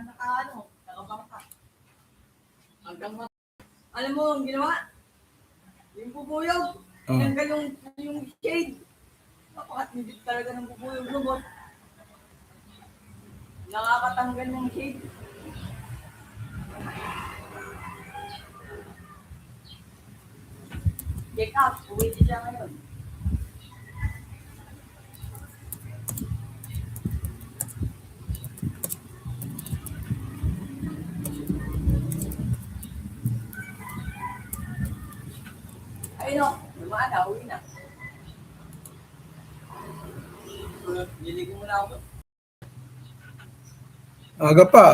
nakabangka. Hanggang alam mo, ang ginawa? Yung bubuyog. Hanggang yung shade. Napakatibig talaga ng bubuyog lumot. Nakakatanggal ng shade. Check out. Uwi siya ngayon. Ayun o, lumaan na, uwi na. Niligo mo na ako. Aga pa.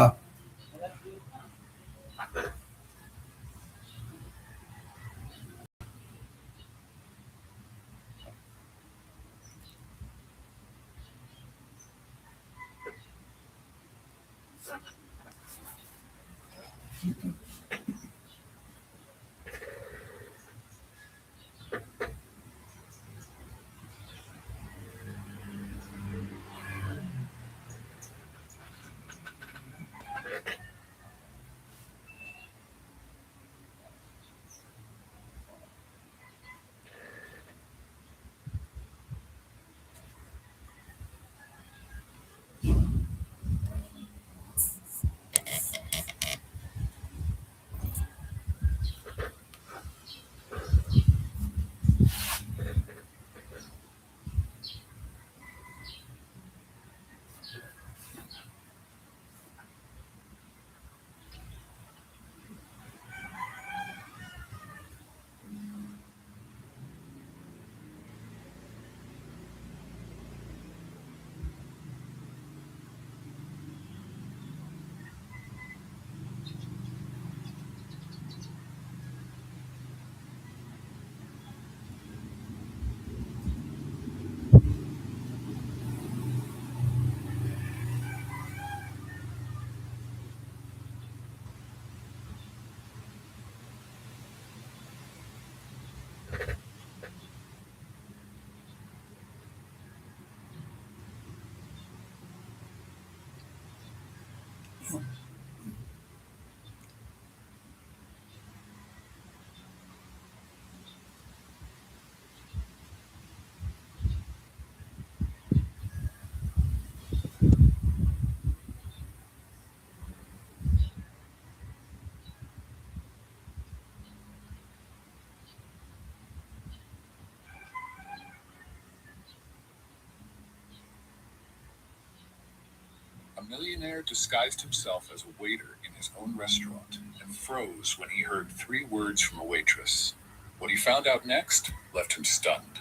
A millionaire disguised himself as a waiter in his own restaurant and froze when he heard 3 words from a waitress. What he found out next left him stunned.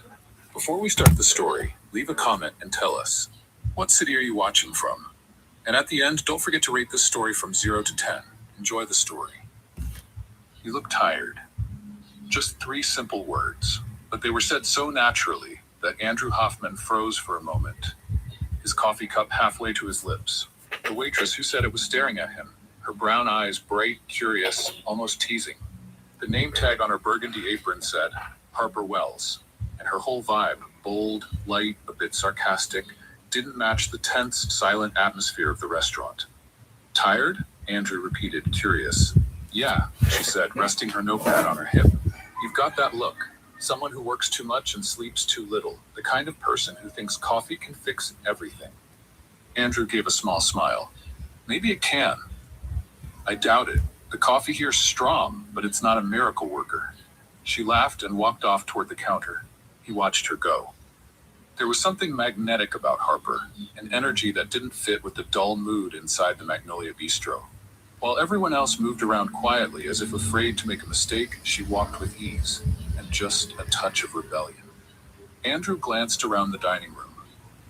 Before we start the story, leave a comment and tell us, what city are you watching from? And at the end, don't forget to rate this story from 0 to 10. Enjoy the story. You look tired. Just 3 simple words, but they were said so naturally that Andrew Hoffman froze for a moment, his coffee cup halfway to his lips. The waitress who said it was staring at him, her brown eyes bright, curious, almost teasing. The name tag on her burgundy apron said, Harper Wells, and her whole vibe, bold, light, a bit sarcastic, didn't match the tense, silent atmosphere of the restaurant. Tired? Andrew repeated, curious. Yeah, she said, resting her notepad on her hip. You've got that look. Someone who works too much and sleeps too little. The kind of person who thinks coffee can fix everything. Andrew gave a small smile. Maybe it can. I doubt it. The coffee here's strong, but it's not a miracle worker. She laughed and walked off toward the counter. He watched her go. There was something magnetic about Harper, an energy that didn't fit with the dull mood inside the Magnolia Bistro. While everyone else moved around quietly as if afraid to make a mistake, she walked with ease and just a touch of rebellion. Andrew glanced around the dining room.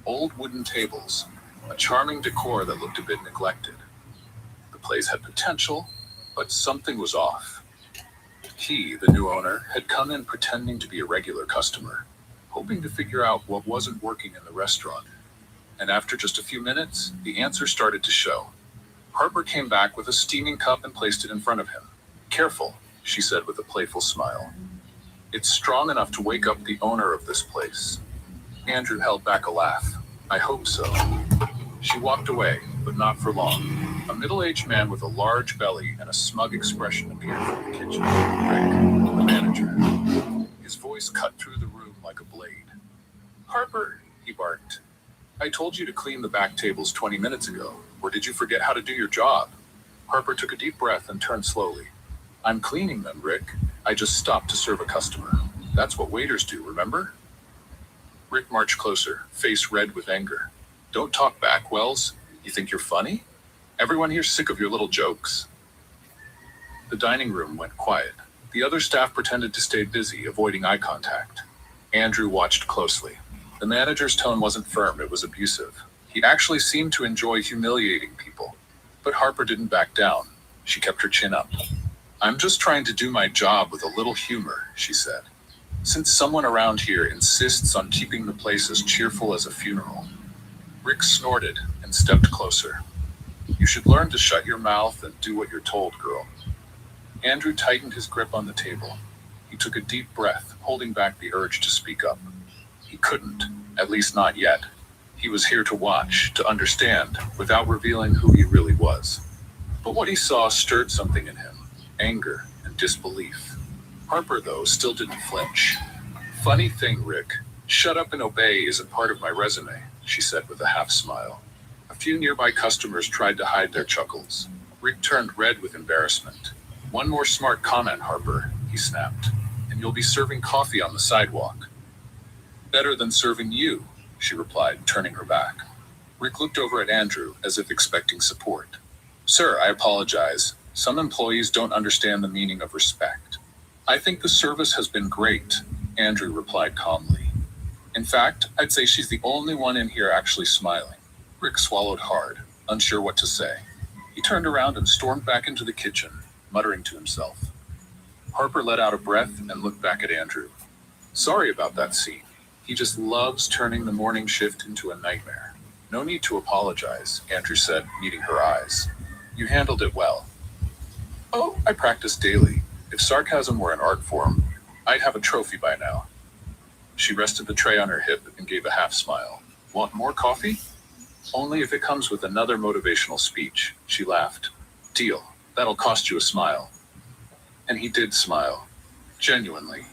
Old wooden tables, a charming decor that looked a bit neglected. The place had potential, but something was off. He, the new owner, had come in pretending to be a regular customer, hoping to figure out what wasn't working in the restaurant. And after just a few minutes, the answer started to show. Harper came back with a steaming cup and placed it in front of him. Careful, she said with a playful smile. It's strong enough to wake up the owner of this place. Andrew held back a laugh. I hope so. She walked away, but not for long. A middle-aged man with a large belly and a smug expression appeared from the kitchen. Rick, the manager. His voice cut through the room like a blade. "Harper," he barked. "I told you to clean the back tables 20 minutes ago. Or did you forget how to do your job?" Harper took a deep breath and turned slowly. "I'm cleaning them, Rick. I just stopped to serve a customer. That's what waiters do, remember?" Rick marched closer, face red with anger. "Don't talk back, Wells. You think you're funny? Everyone here's sick of your little jokes." The dining room went quiet. The other staff pretended to stay busy, avoiding eye contact. Andrew watched closely. The manager's tone wasn't firm, it was abusive. He actually seemed to enjoy humiliating people. But Harper didn't back down. She kept her chin up. "I'm just trying to do my job with a little humor," she said. "Since someone around here insists on keeping the place as cheerful as a funeral." Rick snorted and stepped closer. "You should learn to shut your mouth and do what you're told, girl." Andrew tightened his grip on the table. He took a deep breath, holding back the urge to speak up. He couldn't, at least not yet. He was here to watch, to understand, without revealing who he really was. But what he saw stirred something in him, anger and disbelief. Harper, though, still didn't flinch. "Funny thing, Rick. Shut up and obey isn't part of my resume," she said with a half smile. A few nearby customers tried to hide their chuckles. Rick turned red with embarrassment. "One more smart comment, Harper," he snapped, "and you'll be serving coffee on the sidewalk." "Better than serving you," she replied, turning her back. Rick looked over at Andrew as if expecting support. "Sir, I apologize. Some employees don't understand the meaning of respect." "I think the service has been great," Andrew replied calmly. "In fact, I'd say she's the only one in here actually smiling." Rick swallowed hard, unsure what to say. He turned around and stormed back into the kitchen, muttering to himself. Harper let out a breath and looked back at Andrew. "Sorry about that scene. He just loves turning the morning shift into a nightmare." "No need to apologize," Andrew said, meeting her eyes. "You handled it well." "Oh, I practice daily. If sarcasm were an art form, I'd have a trophy by now." She rested the tray on her hip and gave a half smile. "Want more coffee?" "Only if it comes with another motivational speech," she laughed. "Deal. That'll cost you a smile." And he did smile. Genuinely.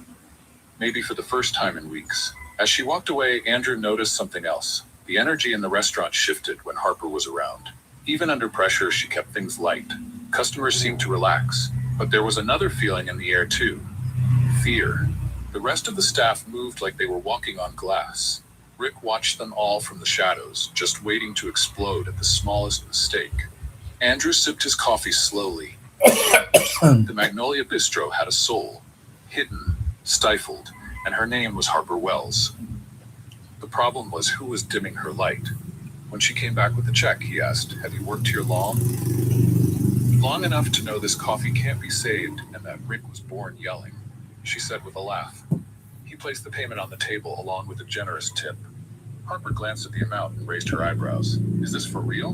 Maybe for the first time in weeks. As she walked away, Andrew noticed something else. The energy in the restaurant shifted when Harper was around. Even under pressure, she kept things light. Customers seemed to relax. But there was another feeling in the air too. Fear. The rest of the staff moved like they were walking on glass. Rick watched them all from the shadows, just waiting to explode at the smallest mistake. Andrew sipped his coffee slowly. The Magnolia Bistro had a soul. Hidden, stifled, and her name was Harper Wells. The problem was who was dimming her light. When she came back with the check, he asked, "Have you worked here long?" "Long enough to know this coffee can't be saved and that Rick was born yelling," she said with a laugh. He placed the payment on the table along with a generous tip. Harper glanced at the amount and raised her eyebrows. "Is this for real?"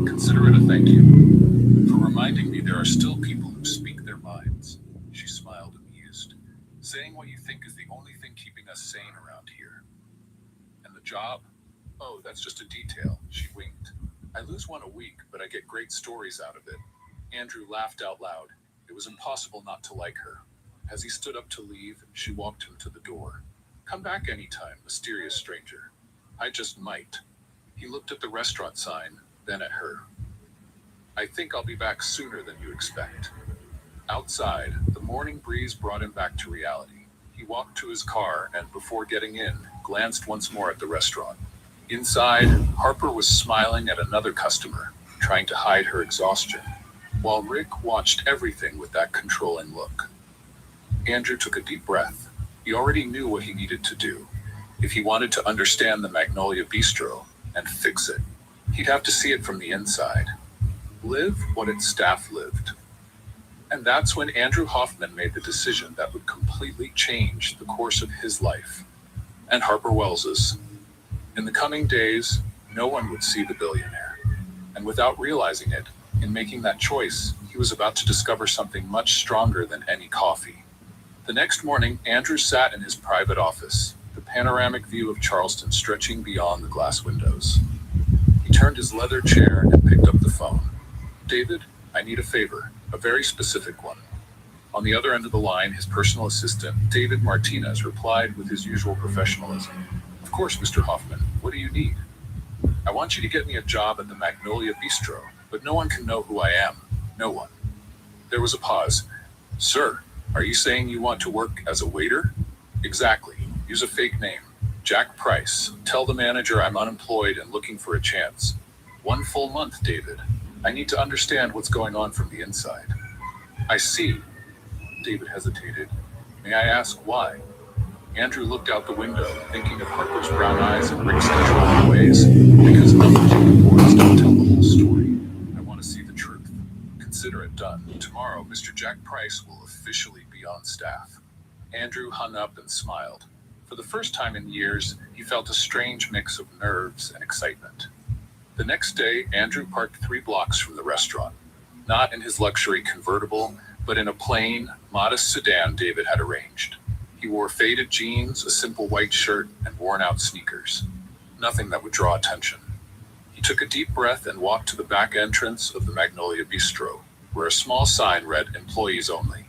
"Consider it a thank you for reminding me there are still people who speak their minds." She smiled, amused. "Saying what you think is the only thing keeping us sane around here." "And the job? Oh, that's just a detail," she winked. "I lose one a week, but I get great stories out of it." Andrew laughed out loud. It was impossible not to like her. As he stood up to leave, she walked him to the door. "Come back anytime, mysterious stranger." "I just might." He looked at the restaurant sign, then at her. "I think I'll be back sooner than you expect." Outside, the morning breeze brought him back to reality. He walked to his car and, before getting in, glanced once more at the restaurant. Inside, Harper was smiling at another customer, trying to hide her exhaustion, while Rick watched everything with that controlling look. Andrew took a deep breath. He already knew what he needed to do. If he wanted to understand the Magnolia Bistro and fix it, he'd have to see it from the inside. Live what its staff lived. And that's when Andrew Hoffman made the decision that would completely change the course of his life, and Harper Wells's. In the coming days, no one would see the billionaire. And without realizing it, in making that choice, he was about to discover something much stronger than any coffee. The next morning, Andrew sat in his private office, the panoramic view of Charleston stretching beyond the glass windows. He turned his leather chair and picked up the phone. David, I need a favor, a very specific one. On the other end of the line, his personal assistant, David Martinez, replied with his usual professionalism. Of course, Mr. Hoffman, what do you need? I want you to get me a job at the Magnolia Bistro, but no one can know who I am. No one. There was a pause. Sir, are you saying you want to work as a waiter? Exactly. Use a fake name. Jack Price. Tell the manager I'm unemployed and looking for a chance. 1 full month, David. I need to understand what's going on from the inside. I see. David hesitated. May I ask why? Andrew looked out the window, thinking of Harper's brown eyes and Rick's controlling ways. Because unlegitimate reports don't tell the whole story. I want to see the truth. Consider it done. Tomorrow, Mr. Jack Price will officially be on staff. Andrew hung up and smiled. For the first time in years, he felt a strange mix of nerves and excitement. The next day, Andrew parked 3 blocks from the restaurant. Not in his luxury convertible, but in a plain, modest sedan David had arranged. He wore faded jeans, a simple white shirt, and worn-out sneakers. Nothing that would draw attention. He took a deep breath and walked to the back entrance of the Magnolia Bistro, where a small sign read "Employees Only."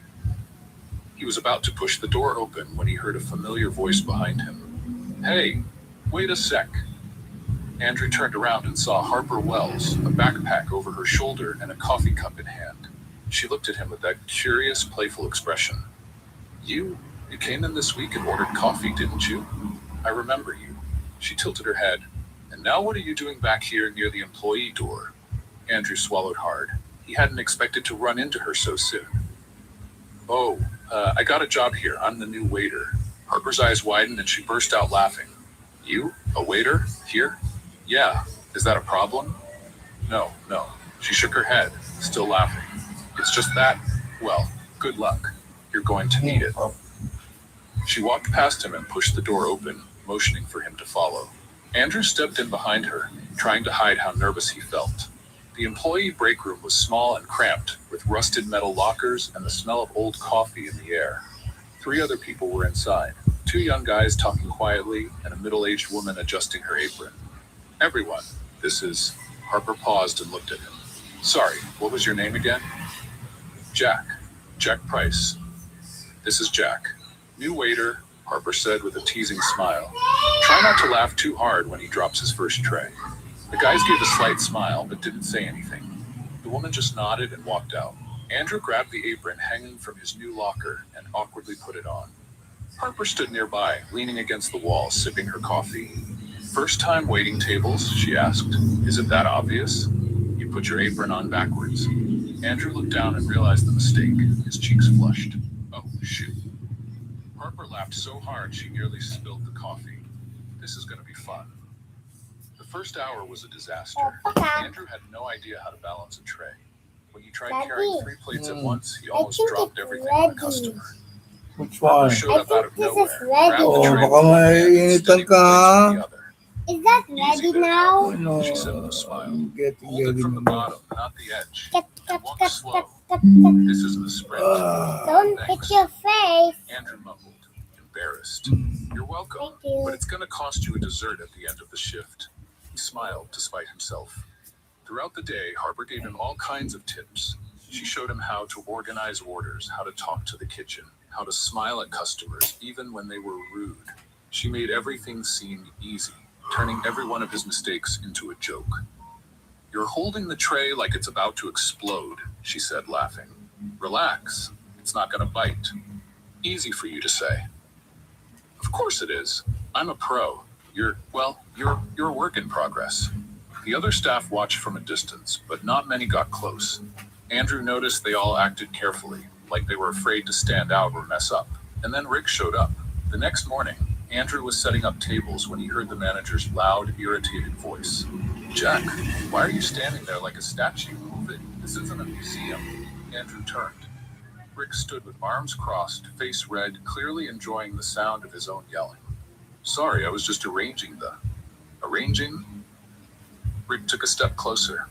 He was about to push the door open when he heard a familiar voice behind him. Hey, wait a sec. Andrew turned around and saw Harper Wells, a backpack over her shoulder and a coffee cup in hand. She looked at him with that curious, playful expression. You came in this week and ordered coffee, didn't you? I remember you. She tilted her head. And now what are you doing back here near the employee door? Andrew swallowed hard. He hadn't expected to run into her so soon. Oh, I got a job here. I'm the new waiter. Harper's eyes widened and she burst out laughing. You? A waiter? Here? Yeah. Is that a problem? No. She shook her head, still laughing. It's just that, well, good luck. You're going to need it. She walked past him and pushed the door open, motioning for him to follow. Andrew stepped in behind her, trying to hide how nervous he felt. The employee break room was small and cramped, with rusted metal lockers and the smell of old coffee in the air. 3 other people were inside, 2 young guys talking quietly and a middle-aged woman adjusting her apron. Everyone, this is... Harper paused and looked at him. Sorry, what was your name again? Jack Price. This is Jack. New waiter, Harper said with a teasing smile. Try not to laugh too hard when he drops his first tray. The guys gave a slight smile, but didn't say anything. The woman just nodded and walked out. Andrew grabbed the apron hanging from his new locker and awkwardly put it on. Harper stood nearby, leaning against the wall, sipping her coffee. First time waiting tables, she asked. Is it that obvious? You put your apron on backwards. Andrew looked down and realized the mistake. His cheeks flushed. Oh, shoot. Harper laughed so hard she nearly spilled the coffee. This is going to be fun. The first hour was a disaster. Andrew had no idea how to balance a tray. When he tried carrying 3 plates at once, he almost dropped everything on the customer. Which Harper one? showed up out of nowhere, grabbed the Oh, tray baka with one hand, maiinitan steadied the ka. plates with the other. Is that Easy ready there, now? No, she said with a smile. I'm getting Hold it ready from the now. bottom, not the edge. Cut, And cut, walk cut, slow. cut, cut, cut. This isn't a sprint. Don't Thanks. hit your face. Andrew mumbled, embarrassed. You're welcome, Thank you. but it's going to cost you a dessert at the end of the shift. He smiled despite himself. Throughout the day, Harper gave him all kinds of tips. She showed him how to organize orders, how to talk to the kitchen, how to smile at customers, even when they were rude. She made everything seem easy, turning every one of his mistakes into a joke. You're holding the tray like it's about to explode, she said, laughing. Relax. It's not going to bite. Easy for you to say. Of course it is. I'm a pro. You're a work in progress. The other staff watched from a distance, but not many got close. Andrew noticed they all acted carefully, like they were afraid to stand out or mess up. And then Rick showed up. The next morning, Andrew was setting up tables when he heard the manager's loud, irritated voice. Jack, why are you standing there like a statue? Move it. This isn't a museum. Andrew turned. Rick stood with arms crossed, face red, clearly enjoying the sound of his own yelling. Sorry, I was just arranging the... Arranging? Rick took a step closer.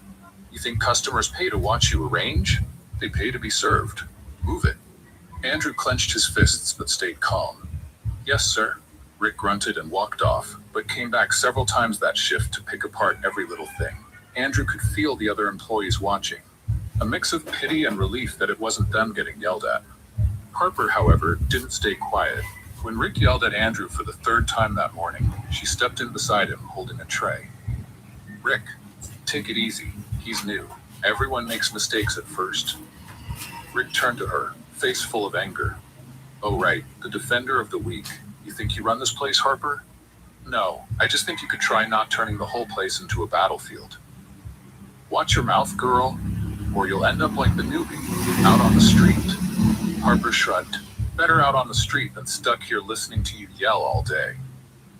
You think customers pay to watch you arrange? They pay to be served. Move it. Andrew clenched his fists but stayed calm. Yes, sir. Rick grunted and walked off, but came back several times that shift to pick apart every little thing. Andrew could feel the other employees watching, a mix of pity and relief that it wasn't them getting yelled at. Harper, however, didn't stay quiet. When Rick yelled at Andrew for the third time that morning, she stepped in beside him holding a tray. "Rick, take it easy. He's new. Everyone makes mistakes at first." Rick turned to her, face full of anger. "Oh right, the defender of the weak. You think you run this place, Harper?" "No, I just think you could try not turning the whole place into a battlefield." "Watch your mouth, girl, or you'll end up like the newbie, out on the street." Harper shrugged. "Better out on the street than stuck here listening to you yell all day."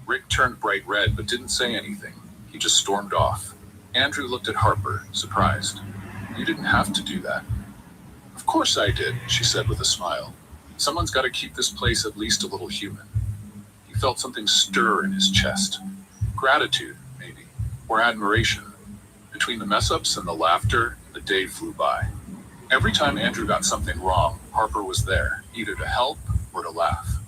Rick turned bright red but didn't say anything. He just stormed off. Andrew looked at Harper, surprised. "You didn't have to do that." "Of course I did," she said with a smile. "Someone's got to keep this place at least a little human." He felt something stir in his chest. Gratitude, maybe, or admiration. Between the mess-ups and the laughter, the day flew by. Every time Andrew got something wrong, Harper was there, either to help or to laugh.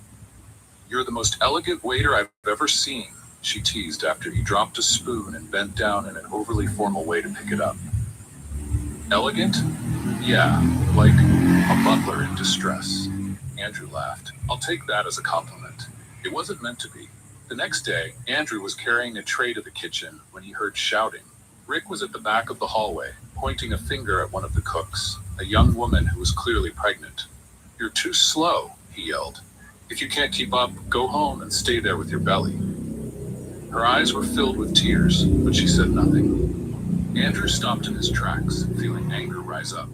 "You're the most elegant waiter I've ever seen," she teased after he dropped a spoon and bent down in an overly formal way to pick it up. "Elegant? Yeah, like a butler in distress." Andrew laughed. "I'll take that as a compliment. It wasn't meant to be." The next day, Andrew was carrying a tray to the kitchen when he heard shouting. Rick was at the back of the hallway, pointing a finger at one of the cooks, a young woman who was clearly pregnant. "You're too slow," he yelled. "If you can't keep up, go home and stay there with your belly." Her eyes were filled with tears, but she said nothing. Andrew stopped in his tracks, feeling anger rise up.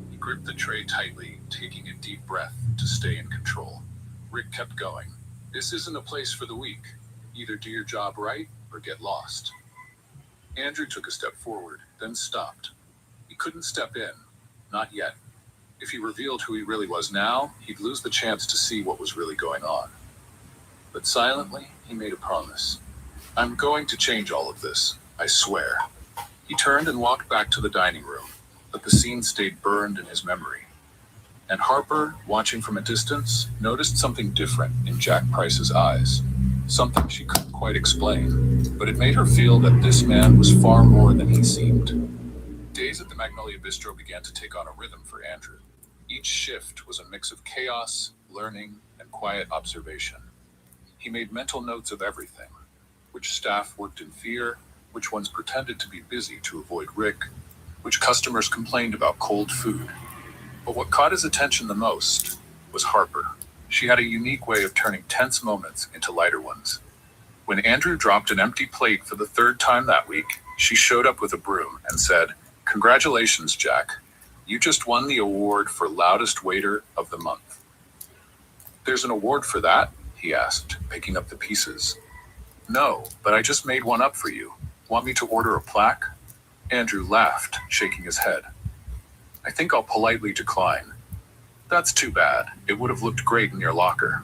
He gripped the tray tightly, taking a deep breath to stay in control. Rick kept going. "This isn't a place for the weak. Either do your job right or get lost." Andrew took a step forward, then stopped. He couldn't step in. Not yet. If he revealed who he really was now, he'd lose the chance to see what was really going on. But silently, he made a promise. "I'm going to change all of this, I swear." He turned and walked back to the dining room, but the scene stayed burned in his memory. And Harper, watching from a distance, noticed something different in Jack Price's eyes. Something she couldn't quite explain, but it made her feel that this man was far more than he seemed. Days at the Magnolia Bistro began to take on a rhythm for Andrew. Each shift was a mix of chaos, learning, and quiet observation. He made mental notes of everything. Which staff worked in fear, which ones pretended to be busy to avoid Rick, which customers complained about cold food. But what caught his attention the most was Harper. She had a unique way of turning tense moments into lighter ones. When Andrew dropped an empty plate for the third time that week, she showed up with a broom and said, "Congratulations, Jack. You just won the award for Loudest Waiter of the Month." "There's an award for that?" he asked, picking up the pieces. "No, but I just made one up for you. Want me to order a plaque?" Andrew laughed, shaking his head. "I think I'll politely decline." "That's too bad. It would have looked great in your locker."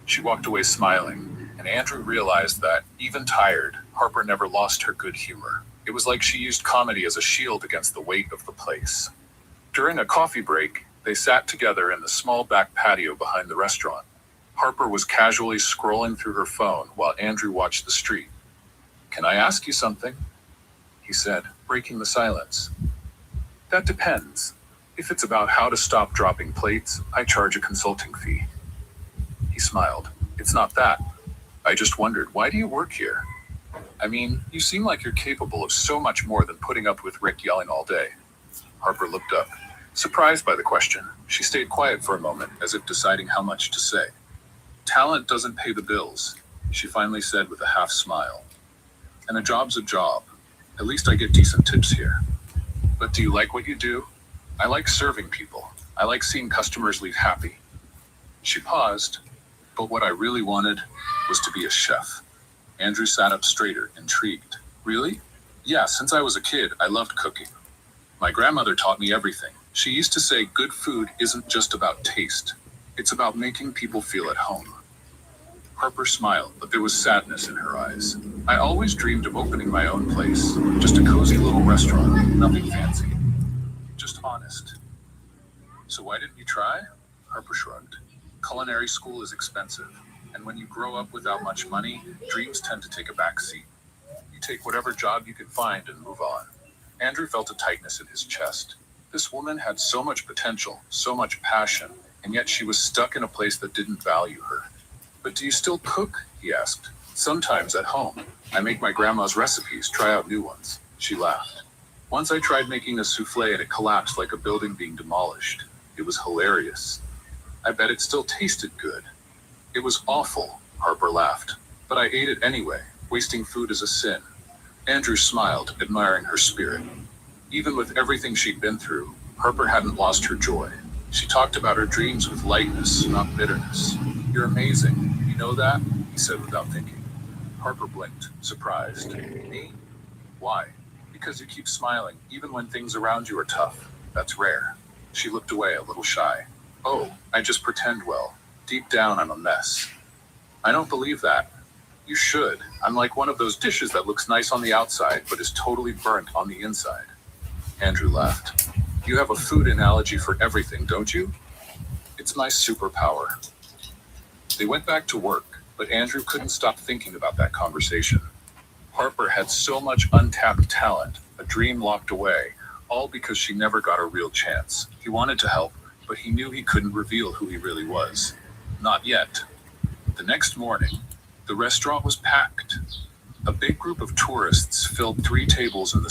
She walked away smiling, and Andrew realized that, even tired, Harper never lost her good humor. It was like she used comedy as a shield against the weight of the place. During a coffee break, they sat together in the small back patio behind the restaurant. Harper was casually scrolling through her phone while Andrew watched the street. "Can I ask you something?" he said, breaking the silence. "That depends. If it's about how to stop dropping plates, I charge a consulting fee." He smiled. "It's not that. I just wondered, why do you work here? I mean, you seem like you're capable of so much more than putting up with Rick yelling all day." Harper looked up, surprised by the question. She stayed quiet for a moment, as if deciding how much to say. "Talent doesn't pay the bills," she finally said with a half smile. "And a job's a job. At least I get decent tips here. But do you like what you do?" "I like serving people. I like seeing customers leave happy." She paused, but what I really wanted was to be a chef. Andrew sat up straighter, intrigued. "Really?" "Yeah, since I was a kid, I loved cooking. My grandmother taught me everything. She used to say good food isn't just about taste. It's about making people feel at home." Harper smiled, but there was sadness in her eyes. "I always dreamed of opening my own place, just a cozy little restaurant, nothing fancy. Just honest." "So why didn't you try?" Harper shrugged. "Culinary school is expensive, and when you grow up without much money, dreams tend to take a back seat. You take whatever job you can find and move on." Andrew felt a tightness in his chest. This woman had so much potential, so much passion, and yet she was stuck in a place that didn't value her. "But do you still cook?" he asked. "Sometimes at home. I make my grandma's recipes, try out new ones." She laughed. "Once I tried making a souffle and it collapsed like a building being demolished. It was hilarious. I bet it still tasted good." "It was awful," Harper laughed. "But I ate it anyway. Wasting food is a sin." Andrew smiled, admiring her spirit. Even with everything she'd been through, Harper hadn't lost her joy. She talked about her dreams with lightness, not bitterness. "You're amazing. You know that?" he said without thinking. Harper blinked, surprised. "Me? Why?" "Because you keep smiling, even when things around you are tough. That's rare." She looked away, a little shy. "Oh, I just pretend well. Deep down, I'm a mess." "I don't believe that." "You should. I'm like one of those dishes that looks nice on the outside, but is totally burnt on the inside." Andrew laughed. "You have a food analogy for everything, don't you?" "It's my superpower." They went back to work, but Andrew couldn't stop thinking about that conversation. Harper had so much untapped talent, a dream locked away, all because she never got a real chance. He wanted to help, but he knew he couldn't reveal who he really was. Not yet. The next morning, the restaurant was packed. A big group of tourists filled 3 tables in the